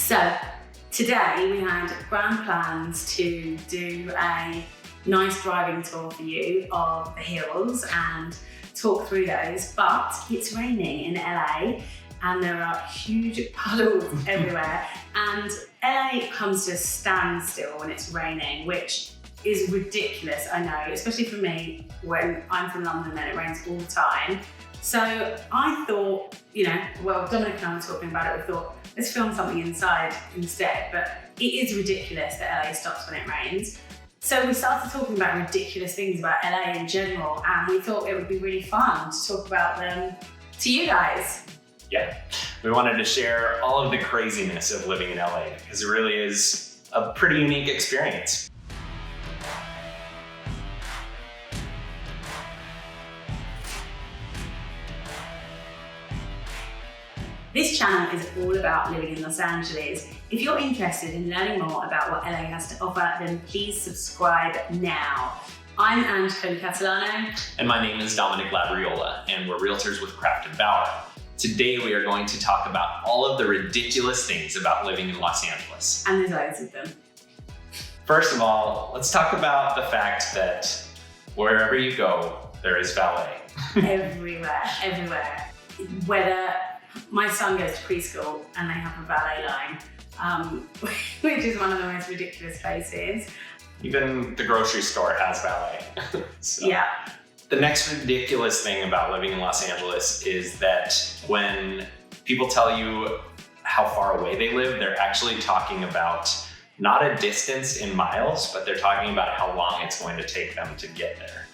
So today we had grand plans to do a nice driving tour for you of the hills and talk through those, but it's raining in LA and there are huge puddles everywhere, and LA comes to a standstill when it's raining, which is ridiculous, I know, especially for me when I'm from London and it rains all the time. So I thought, Dominic and I were talking about it, we thought, let's film something inside instead, but it is ridiculous that LA stops when it rains. So we started talking about ridiculous things about LA in general, and we thought it would be really fun to talk about them to you guys. Yeah, we wanted to share all of the craziness of living in LA because it really is a pretty unique experience. This channel is all about living in Los Angeles. If you're interested in learning more about what LA has to offer, then please subscribe now. I'm Anj Catalano. And my name is Dominic Labriola, and we're realtors with Craft & Bauer. Today we are going to talk about all of the ridiculous things about living in Los Angeles. And there's loads of them. First of all, let's talk about the fact that wherever you go, there is valet. Everywhere. Whether my son goes to preschool and they have a valet line, which is one of the most ridiculous places. Even the grocery store has valet. Yeah. The next ridiculous thing about living in Los Angeles is that when people tell you how far away they live, they're actually talking about not a distance in miles, but they're talking about how long it's going to take them to get there.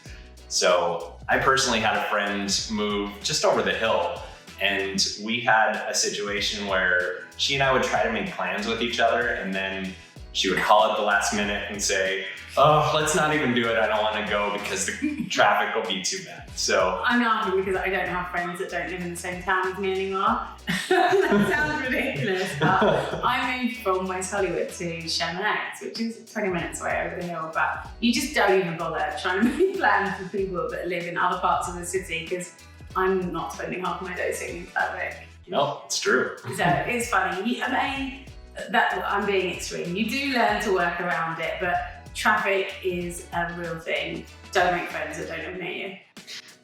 So I personally had a friend move just over the hill, and we had a situation where she and I would try to make plans with each other, and then she would call at the last minute and say, oh, let's not even do it. I don't want to go because the traffic will be too bad. So I'm laughing because I don't have friends that don't live in the same town as me anymore. That sounds ridiculous, but I moved from West Hollywood to Sherman Oaks, which is 20 minutes away over the hill, but you just don't even bother trying to make plans for people that live in other parts of the city because I'm not spending half my day sitting in traffic. No, it's true. So it's funny. I'm being extreme. You do learn to work around it, but traffic is a real thing. Don't make friends that don't live near you.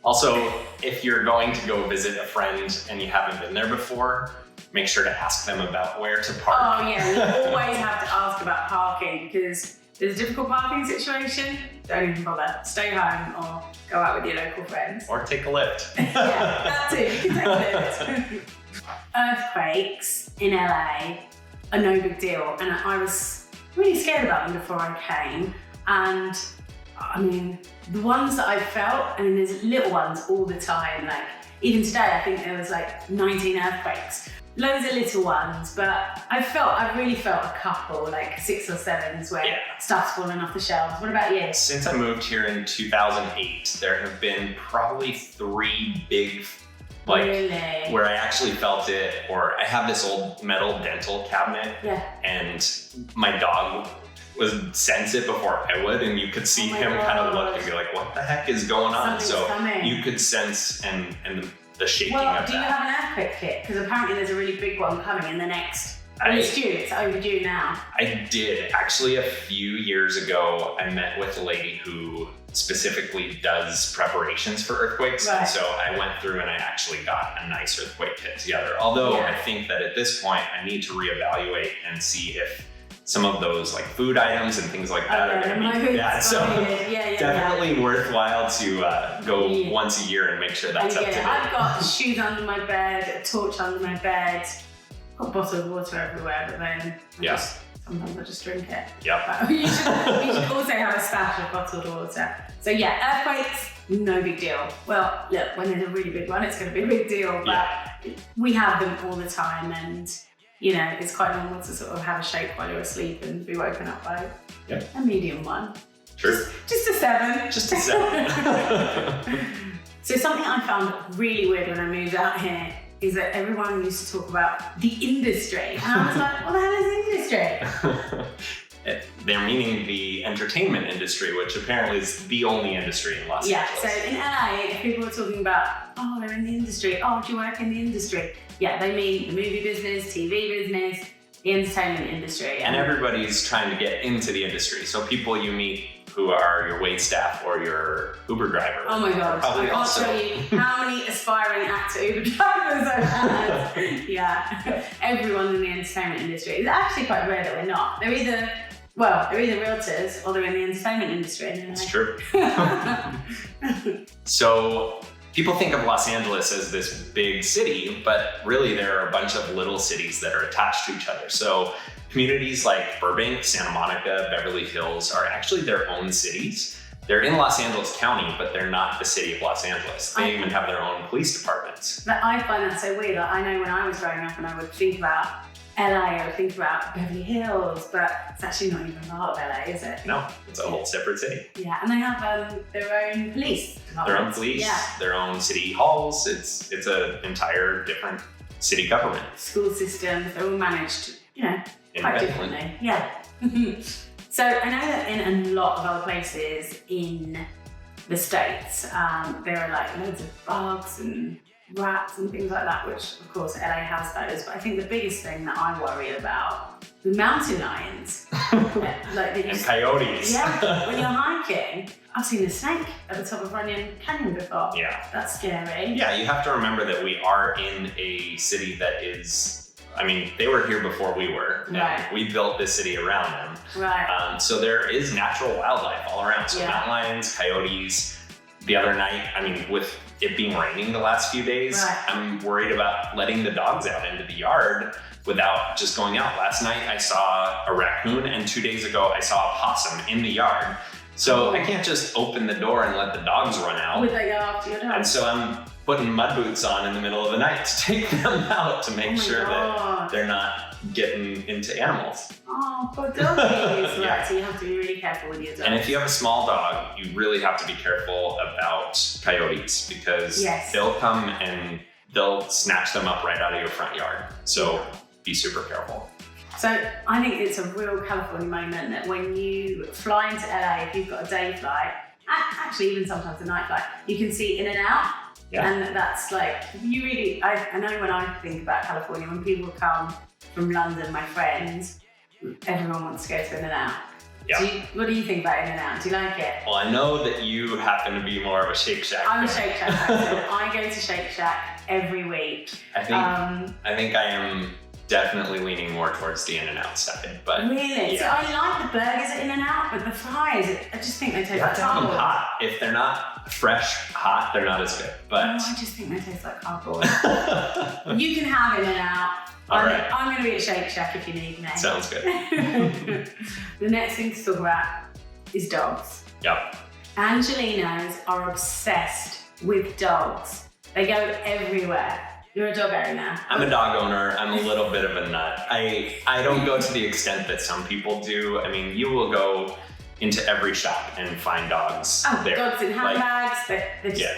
Also, if you're going to go visit a friend and you haven't been there before, make sure to ask them about where to park. Oh yeah, you always have to ask about parking because there's a difficult parking situation. Don't even bother. Stay home or go out with your local friends. Or take a lift. Yeah, that too. You can take a lift. Earthquakes in LA are no big deal, and I was really scared about them before I came. And I mean, the ones that I felt, there's little ones all the time. Like even today, I think there was like 19 earthquakes. Loads of little ones, but I really felt a couple, like 6 or 7s where stuff's falling off the shelves. What about you? Since I moved here in 2008, there have been probably 3 big, Really? where I actually felt it, or I have this old metal dental cabinet, and my dog would sense it before I would, and you could see him kind of look and be like, what the heck is going on? Something's coming. You could sense and the shaking of that. Do you have an earthquake kit? Because apparently there's a really big one coming in the next, it's due, it's overdue now. I did. Actually, a few years ago, I met with a lady who specifically does preparations for earthquakes. Right. And so I went through and I actually got a nice earthquake kit together. Although I think that at this point, I need to reevaluate and see if some of those like food items and things like that are going to be definitely worthwhile to go once a year and make sure that's up to date. I've got shoes under my bed, a torch under my bed, got a bottle of water everywhere, but then sometimes I just drink it. Yep. You should also have a stash of bottled water. So yeah, earthquakes, no big deal. Well, look, when there's a really big one, it's going to be a big deal, but we have them all the time, and it's quite normal to sort of have a shake while you're asleep and be woken up by a medium one. Sure. Just a 7. Just a 7. So something I found really weird when I moved out here is that everyone used to talk about the industry. And I was like, what the hell is industry? They're meaning the entertainment industry, which apparently is the only industry in Los Angeles. So in LA, people were talking about, oh, they're in the industry. Oh, do you work in the industry? Yeah, they mean the movie business, TV business, the entertainment industry. And everybody's trying to get into the industry. So people you meet who are your wait staff or your Uber driver. Oh my God, I can't tell you how many aspiring actor Uber drivers I've had. Yeah, everyone in the entertainment industry. It's actually quite rare that we're not. They're either realtors or they're in the entertainment industry. It's true. So people think of Los Angeles as this big city, but really there are a bunch of little cities that are attached to each other. So communities like Burbank, Santa Monica, Beverly Hills are actually their own cities. They're in Los Angeles County, but they're not the city of Los Angeles. They even have their own police departments. But I find that so weird. Like, I know when I was growing up and I would think about LA, I would think about Beverly Hills, but it's actually not even part of LA, is it? No, it's a whole separate city. Yeah, and they have their own police departments. Their own police, their own city halls. It's an entire different city government. School systems, they're all managed, quite differently. Yeah. So I know that in a lot of other places in the States, there are like loads of bugs and rats and things like that, which of course LA has those. But I think the biggest thing that I worry about the mountain lions, and coyotes. Yeah, when you're hiking. I've seen a snake at the top of Runyon Canyon before. Yeah. That's scary. Yeah, you have to remember that we are in a city that is, they were here before we were. Right. And we built this city around them. Right. So there is natural wildlife all around. So mountain lions, coyotes. The other night, with it being raining the last few days, I'm worried about letting the dogs out into the yard without just going out. Last night I saw a raccoon, and 2 days ago I saw a possum in the yard. So I can't just open the door and let the dogs run out. Would they go after your dogs? And so I'm putting mud boots on in the middle of the night to take them out to make sure that they're not getting into animals. Oh, poor doggies. Right, so you have to be really careful with your dogs. And if you have a small dog, you really have to be careful about coyotes because they'll come and they'll snatch them up right out of your front yard. So be super careful. So I think it's a real California moment that when you fly into LA, if you've got a day flight, actually even sometimes a night flight, you can see in and out. Yeah. And that's like, I know when I think about California, when people come from London, my friends, everyone wants to go to In-N-Out. Yeah. What do you think about In-N-Out? Do you like it? Well, I know that you happen to be more of a Shake Shack. I'm a Shake Shack person. I go to Shake Shack every week. I think I am definitely leaning more towards the In-N-Out side, but really, so I like the burgers at In-N-Out, but the fries, I just think they taste like cardboard. You have to have them hot. If they're not fresh, hot, they're not as good. But I just think they taste like cardboard. You can have In-N-Out. I'm going to be at Shake Shack if you need me. Sounds good. The next thing to talk about is dogs. Yep. Angelinos are obsessed with dogs. They go everywhere. You're a dog owner now. I'm a dog owner. I'm a little bit of a nut. I don't go to the extent that some people do. You will go into every shop and find dogs there. Dogs in handbags. They're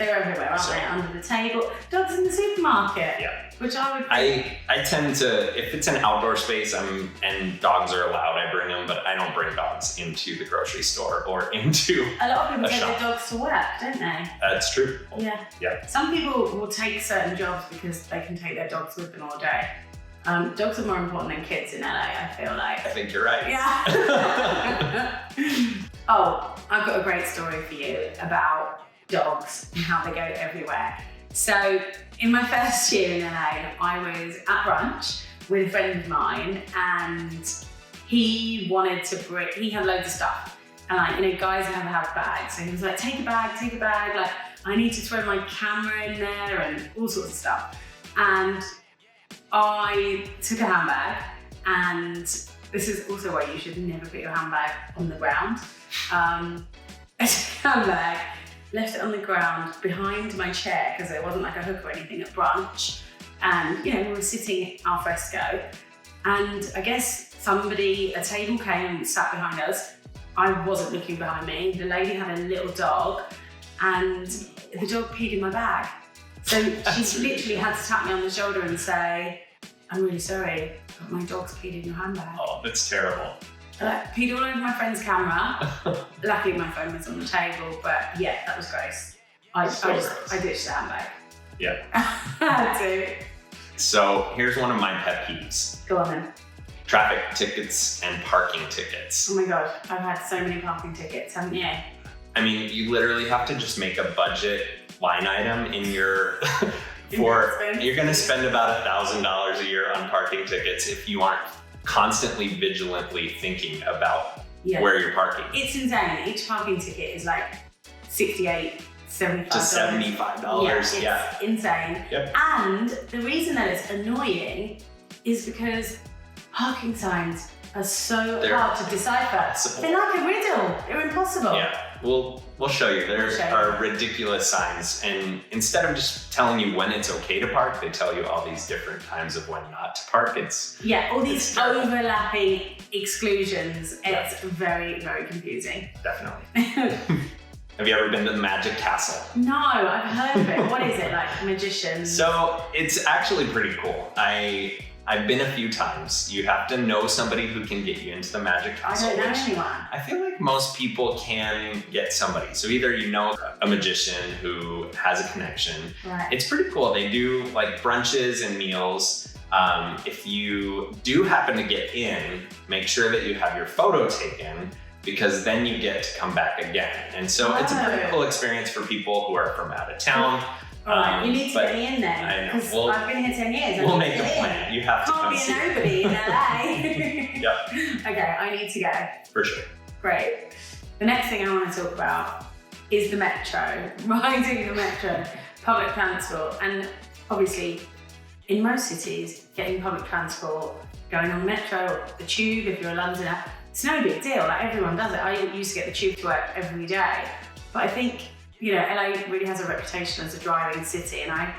everywhere, aren't they? Under the table. Dogs in the supermarket. Yeah. Which I tend to, if it's an outdoor space and dogs are allowed, I bring them, but I don't bring dogs into the grocery store or into a lot of people take their dogs to work, don't they? That's true. Yeah. Yeah. Some people will take certain jobs because they can take their dogs with them all day. Dogs are more important than kids in LA, I feel like. I think you're right. Yeah. Oh, I've got a great story for you about dogs and how they go everywhere. So in my first year in LA, I was at brunch with a friend of mine and he had loads of stuff. And guys never have bags. So he was like, take a bag. Like, I need to throw my camera in there and all sorts of stuff. And I took a handbag, and this is also why you should never put your handbag on the ground. I took a handbag, left it on the ground behind my chair because there wasn't like a hook or anything at brunch. And we were sitting al fresco, and I guess a table came and sat behind us. I wasn't looking behind me. The lady had a little dog, and the dog peed in my bag. So she literally had to tap me on the shoulder and say, I'm really sorry, but my dog's peed in your handbag. Oh, that's terrible. Peed all over my friend's camera. Luckily my phone was on the table, but yeah, that was gross. I ditched the handbag. Yeah. I had to. So here's one of my pet peeves. Go on then. traffic tickets and parking tickets. Oh my God, I've had so many parking tickets, haven't you? I mean, you literally have to just make a budget line item in your, you're gonna spend about $1,000 a year on parking tickets if you aren't constantly vigilantly thinking about where you're parking. It's insane. Each parking ticket is like $68, $75. To $75, yeah. It's insane. Yep. And the reason that it's annoying is because parking signs are so hard to decipher. Impossible. They're like a riddle. They're impossible. Yeah, we'll show you. There are ridiculous signs, and instead of just telling you when it's okay to park, they tell you all these different times of when not to park. All these overlapping exclusions. It's very, very confusing. Definitely. Have you ever been to the Magic Castle? No, I've heard of it. What is it, like magicians? So it's actually pretty cool. I've been a few times. You have to know somebody who can get you into the Magic Castle. I don't know anyone. I feel like most people can get somebody. So either you know a magician who has a connection. Right. It's pretty cool. They do like brunches and meals. If you do happen to get in, make sure that you have your photo taken, because then you get to come back again. And so it's a pretty cool experience for people who are from out of town. Right, you need to get me in then. I know. Because I've been here 10 years. We'll make a plan. You have to come see. Can't be a nobody in LA. Yep. Okay, I need to go. For sure. Great. The next thing I want to talk about is the metro. Riding the metro, public transport. And obviously, in most cities, getting public transport, going on the metro or the tube if you're a Londoner, it's no big deal. Like everyone does it. I used to get the tube to work every day. But I think, LA really has a reputation as a driving city, and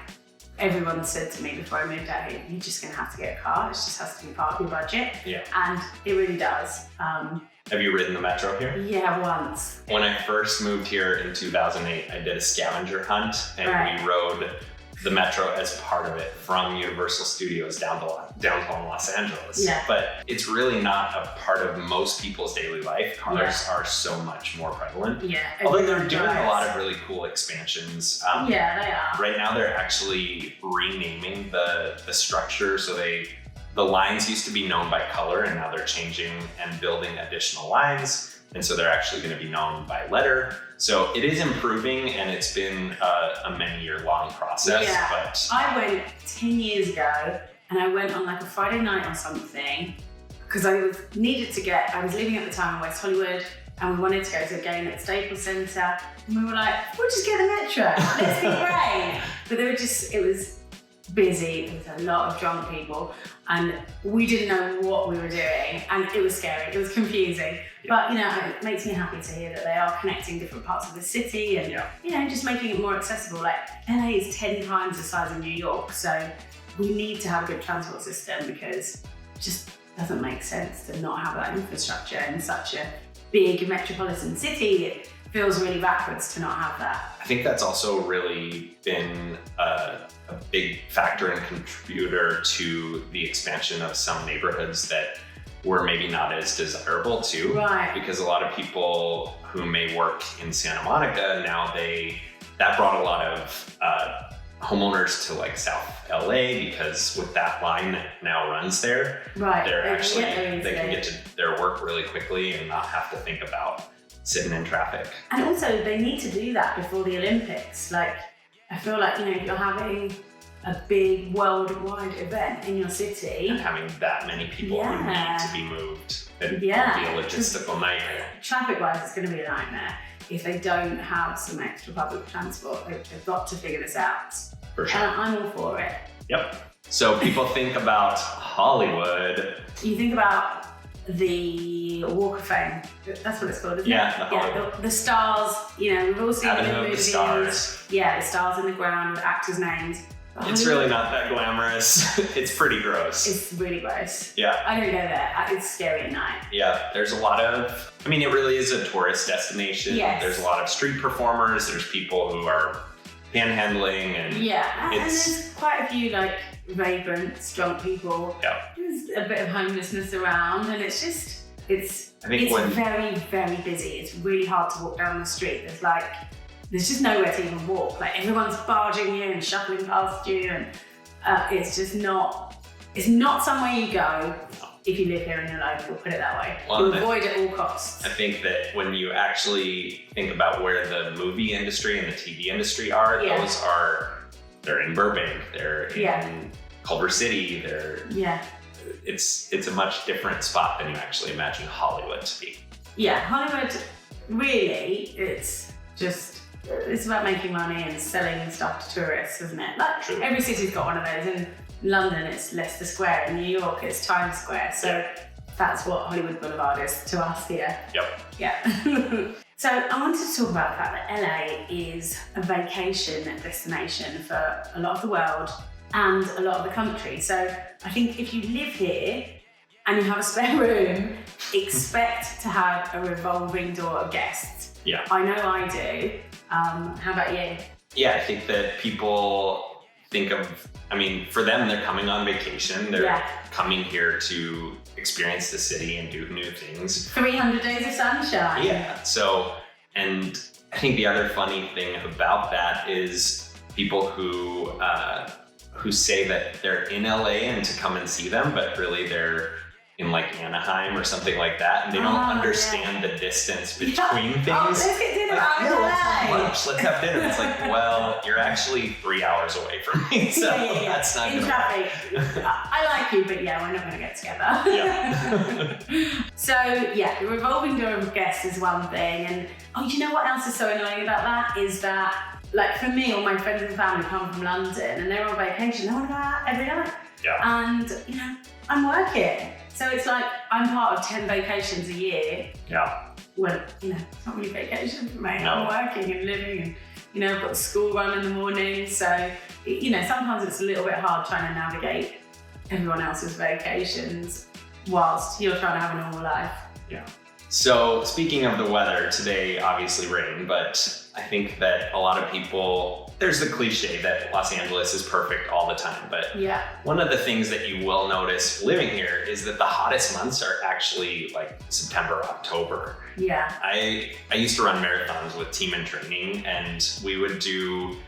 everyone said to me before I moved out here, you're just gonna have to get a car. It just has to be part of your budget. Yeah. And it really does. Have you ridden the metro here? Yeah, once. When I first moved here in 2008, I did a scavenger hunt, and we rode the metro as part of it from Universal Studios downtown Los Angeles. Yeah. But it's really not a part of most people's daily life. Cars are so much more prevalent. Yeah. Although they're doing a lot of really cool expansions. Yeah, they are. Right now they're actually renaming the structure. So the lines used to be known by color, and now they're changing and building additional lines. And so they're actually going to be known by letter. So it is improving, and it's been a many-year-long process. Yeah. But I went 10 years ago, and I went on like a Friday night or something, because I was living at the time in West Hollywood, and we wanted to go to a game at Staples Center, and we were like, we'll just get the metro, let's be brave. But it was busy, there was a lot of drunk people, and we didn't know what we were doing, and it was scary, it was confusing. But it makes me happy to hear that they are connecting different parts of the city and just making it more accessible. Like LA is 10 times the size of New York, so we need to have a good transport system, because it just doesn't make sense to not have that infrastructure in such a big metropolitan city. It feels really backwards to not have that. I think that's also really been a big factor and contributor to the expansion of some neighborhoods that were maybe not as desirable too. Right. Because a lot of people who may work in Santa Monica now, that brought a lot of homeowners to like South LA, because with that line that now runs there, they can get to their work really quickly and not have to think about sitting in traffic. And also they need to do that before the Olympics. Like, I feel like, if you're having a big worldwide event in your city, and having that many people who need to be moved, it would be a logistical nightmare. Traffic-wise, it's going to be a nightmare if they don't have some extra public transport. They've got to figure this out. For sure. And I'm all for it. Yep. So people think about Hollywood. You think about the Walk of Fame. That's what it's called, isn't it? The stars. We've all seen it in the movies. The stars. Yeah, the stars in the ground with actors' names. It's really not that glamorous. It's pretty gross. It's really gross. Yeah. I don't go there. It's scary at night. Yeah, there's a lot of, it really is a tourist destination. Yes. There's a lot of street performers. There's people who are panhandling and and there's quite a few like vagrants, drunk people. Yeah. There's a bit of homelessness around, and it's very, very busy. It's really hard to walk down the street. There's just nowhere to even walk. Like everyone's barging you and shuffling past you, and it's not somewhere you go if you live here and you're local, put it that way. Well, You avoid at all costs. I think that when you actually think about where the movie industry and the TV industry are, they're in Burbank, they're in Culver City, it's a much different spot than you actually imagine Hollywood to be. Yeah, Hollywood, really, it's about making money and selling stuff to tourists, isn't it? Like, True. Every city's got one of those. In London, it's Leicester Square. In New York, it's Times Square. So that's what Hollywood Boulevard is to us here. Yep. Yeah. So I wanted to talk about the fact that LA is a vacation destination for a lot of the world and a lot of the country. So I think if you live here and you have a spare room, expect to have a revolving door of guests. Yeah. I know I do. How about you? Yeah, I think that people think of, for them, they're coming on vacation. They're coming here to experience the city and do new things. 300 days of sunshine. Yeah. So, and I think the other funny thing about that is people who say that they're in LA and to come and see them, but really they're in like Anaheim or something like that, and they don't understand the distance between things. Let's get dinner let's have lunch, let's have dinner. It's like, well, you're actually 3 hours away from me, so that's not in traffic. I like you, but we're not going to get together. Yeah. So the revolving door of guests is one thing, and you know what else is so annoying about that is that, like, for me, all my friends and family come from London and they're on vacation. They want to go out every night, and I'm working. So it's like I'm part of 10 vacations a year. Yeah. Well, it's not really vacation for me. No. I'm working and living and, I've got the school run in the morning. So, sometimes it's a little bit hard trying to navigate everyone else's vacations whilst you're trying to have a normal life. Yeah. So speaking of the weather, today obviously rain, but I think that a lot of people, there's the cliche that Los Angeles is perfect all the time, but one of the things that you will notice living here is that the hottest months are actually like September, October. Yeah. I used to run marathons with Team in Training, and we would do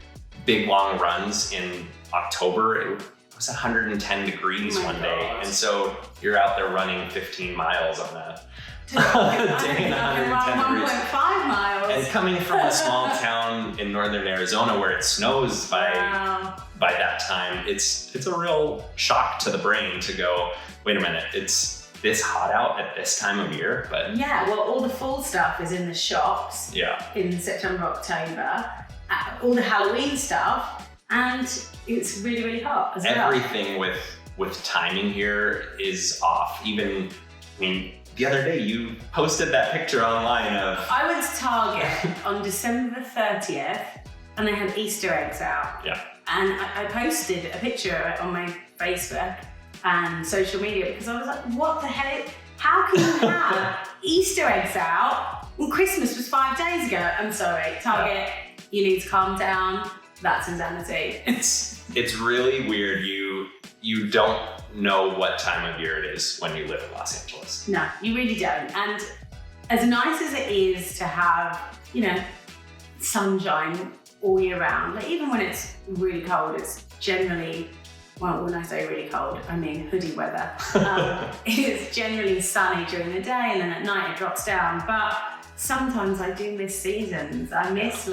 big long runs in October. It was 110 degrees one day, and so you're out there running 15 miles on a day in 110 degrees. 1.5 miles. And coming from a small town in northern Arizona where it snows by that time, it's a real shock to the brain to go, wait a minute, it's this hot out at this time of year. But all the fall stuff is in the shops in September, October, all the Halloween stuff, and it's really, really hot as well. Everything with timing here is off. Even, the other day you posted that picture online of... I went to Target on December 30th and they had Easter eggs out. Yeah. And I posted a picture of it on my Facebook and social media because I was like, what the hell? How can you have Easter eggs out when Christmas was 5 days ago? I'm sorry, Target, you need to calm down. That's insanity. It's really weird. You don't know what time of year it is when you live in Los Angeles. No, you really don't. And as nice as it is to have, sunshine all year round, like even when it's really cold, it's generally, well, when I say really cold, I mean hoodie weather. It's generally sunny during the day and then at night it drops down. But sometimes I do miss seasons. I miss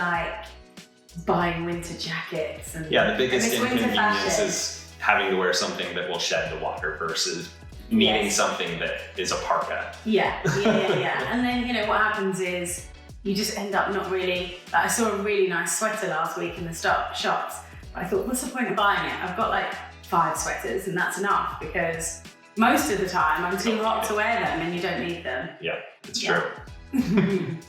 buying winter jackets. And the biggest inconvenience is having to wear something that will shed the water versus needing something that is a parka. Yeah. And then, what happens is you just end up not really... I saw a really nice sweater last week in the shops. I thought, what's the point of buying it? I've got 5 sweaters and that's enough because most of the time I'm too hot to wear them and you don't need them. Yeah, it's true.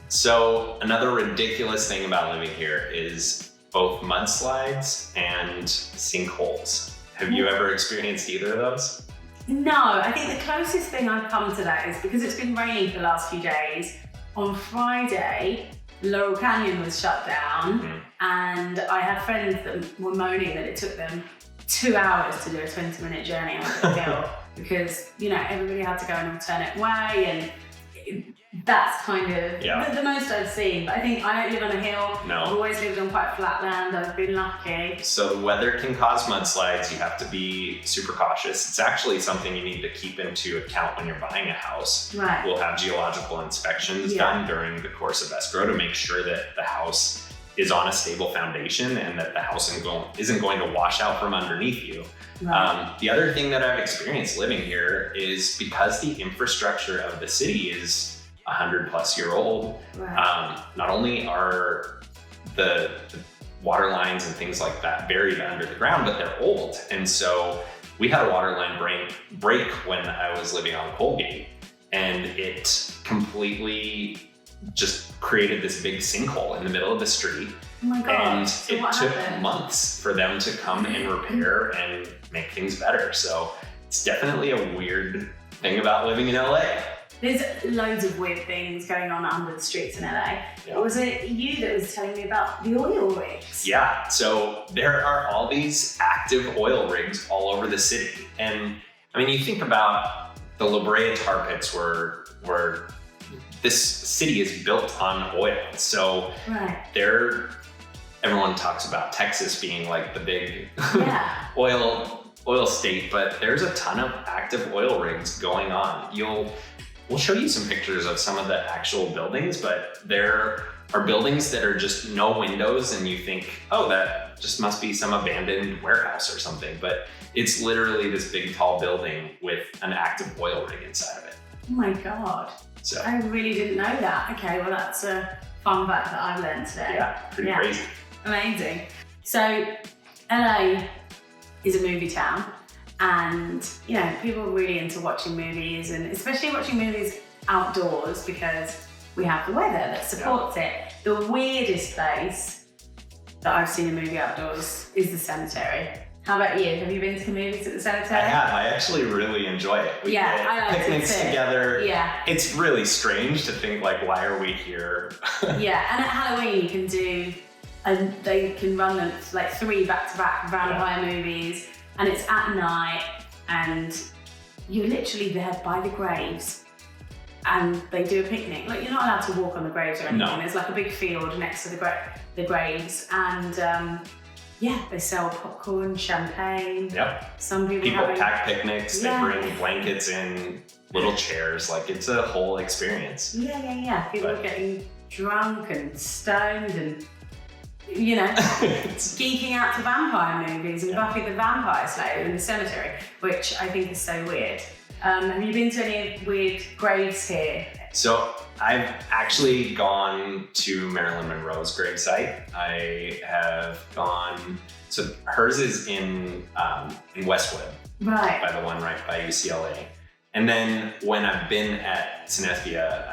So another ridiculous thing about living here is both mudslides and sinkholes. Have you ever experienced either of those? No, I think the closest thing I've come to that is because it's been raining for the last few days. On Friday, Laurel Canyon was shut down, and I had friends that were moaning that it took them 2 hours to do a 20-minute journey on the hill because, everybody had to go an alternate way, and That's kind of Yeah. the most I've seen. But I think I don't live on a hill. No. I've always lived on quite flat land. I've been lucky. So the weather can cause mudslides. You have to be super cautious. It's actually something you need to keep into account when you're buying a house. Right. We'll have geological inspections done during the course of escrow to make sure that the house is on a stable foundation and that the house isn't going to wash out from underneath you. Right. The other thing that I've experienced living here is because the infrastructure of the city is 100+ year old, Right. not only are the water lines and things like that buried under the ground, but they're old. And so we had a water line break when I was living on Colgate, and it completely just created this big sinkhole in the middle of the street. Oh my God. And So it what took happened? months for them to come and repair and make things better. So it's definitely a weird thing about living in LA. There's loads of weird things going on under the streets in LA. Yeah. Was it you that was telling me about the oil rigs? Yeah, so there are all these active oil rigs all over the city. And I mean, you think about the La Brea tar pits where this city is built on oil. So Right. everyone talks about Texas being like the big Yeah. oil state, but there's a ton of active oil rigs going on. We'll show you some pictures of some of the actual buildings, but there are buildings that are just no windows and you think, oh, that just must be some abandoned warehouse or something. But it's literally this big tall building with an active oil rig inside of it. Oh my God. So I really didn't know that. Okay, well that's a fun fact that I've learned today. yeah, pretty crazy. Amazing. So LA is a movie town, and you know, people are really into watching movies, and especially watching movies outdoors because we have the weather that supports it. The weirdest place that I've seen a movie outdoors is the cemetery. How about you? Have you been to the movies at the cemetery? I have. I actually really enjoy it. We Yeah, get I like it picnics too. together. Yeah. It's really strange to think like, why are we here? Yeah, and at Halloween you can do, and they can run them like 3 back-to-back vampire movies, and it's at night, and you're literally there by the graves, and they do a picnic. Like, you're not allowed to walk on the graves or anything. No. There's like a big field next to the graves, and yeah, they sell popcorn, champagne. Yep. Some people Pack picnics. Yeah. They bring blankets in, little chairs. Like, it's a whole experience. Yeah. People are getting drunk and stoned and, you know, geeking out to vampire movies and Buffy the Vampire Slayer in the cemetery, which I think is so weird. Have you been to any weird graves here? So I've actually gone to Marilyn Monroe's gravesite. I have gone, so hers is in Westwood, Right. by the one right by UCLA. And then when I've been at Cinespia,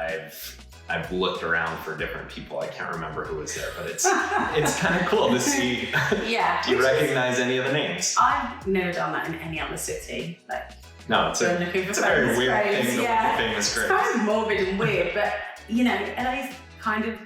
I've looked around for different people. I can't remember who was there, but it's kind of cool to see. Yeah. Do you recognize any of the names? I've never done that in any other city. Like, No, it's a very weird thing to look at famous graves. It's kind of morbid and weird, but you know, LA's kind of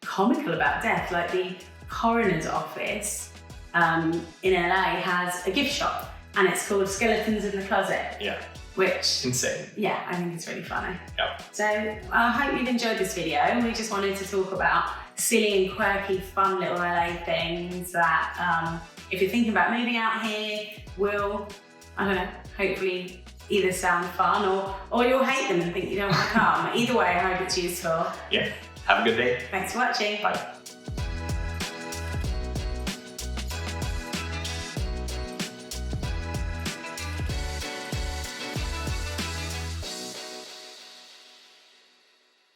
comical about death. Like the coroner's office in LA has a gift shop, and it's called Skeletons in the Closet. Yeah. Which, insane. yeah, I think it's really funny. Yep. So I hope you've enjoyed this video. We just wanted to talk about silly and quirky, fun little LA things that if you're thinking about moving out here, will, I don't know, hopefully either sound fun or you'll hate them and think you don't want to come. Either way, I hope it's useful. Yeah. Have a good day. Thanks for watching. Bye.